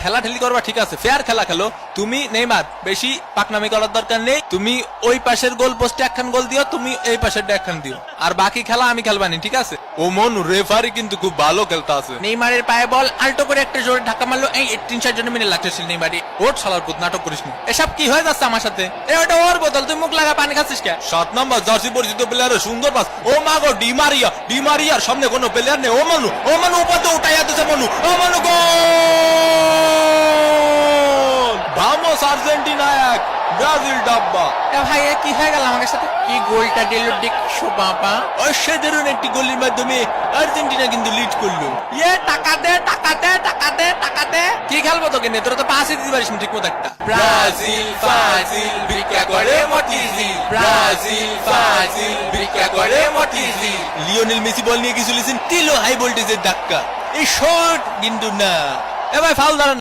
ঠেলা ঠেলি করবা ঠিক আছে, ফেয়ার খেলা খেলো। তুমি নেইমার বেশি পাকনামি করার দরকার নেই। তুমি ওই পাশের গোল পোস্টে একখান গোল দিও, তুমি এই পাশের একখান দিও, আর বাকি খেলা আমি খেলবানি, ঠিক আছে? ও মনু রেফারি কিন্তু খুব ভালো খেলতে আছে। নেইমারের পায়ে বল আল্টো করে একটা জোরে ধাক্কা মারলো, এই 3-4 মিনিট লাগতেছিল নেইমারি। ওর শালার পুত নাটক করিস না। এসব কি হয়ে যাচ্ছে আমার সাথে? ওটা ওর বোতল, তুই মুখ লাগা পানি খাচ্ছিস কে? 7 নম্বর জার্সি পরিচিত প্লেয়ারের সুন্দর পাস। ও মা গো, ডিমারিয়ার সামনে কোনো প্লেয়ার নেই। ও মনু উপাতে উঠাইয়া দিছে মনু। ও মনু গোল! ভামোস আর্জেন্টিনা 1, ব্রাজিল ডাব্বা। ভাই কি হয়ে গেল আমার সাথে? কি গোলটা দিল দেখছো বাবা? অসাধারণ একটি গোলের মাধ্যমে আর্জেন্টিনা কিন্তু লিড করলো। টাকা দে টাকা দে টাকা দে টাকা দে। কি খেলবো তোকে নিয়ে? তোরা তো পাসই দিতে পারিস ঠিক মতো একটা। ব্রাজিল ফাজিল ভিক্ষা করে মটিজি, ব্রাজিল ফাজিল ভিক্ষা করে মটিজি। লিওনেল মেসি বল নিয়ে কি চলেছেন, দিল হাই ভোল্টেজের ধাক্কা। এই শট কিন্তু না। এ ভাই ফাউল দাঁড়ান।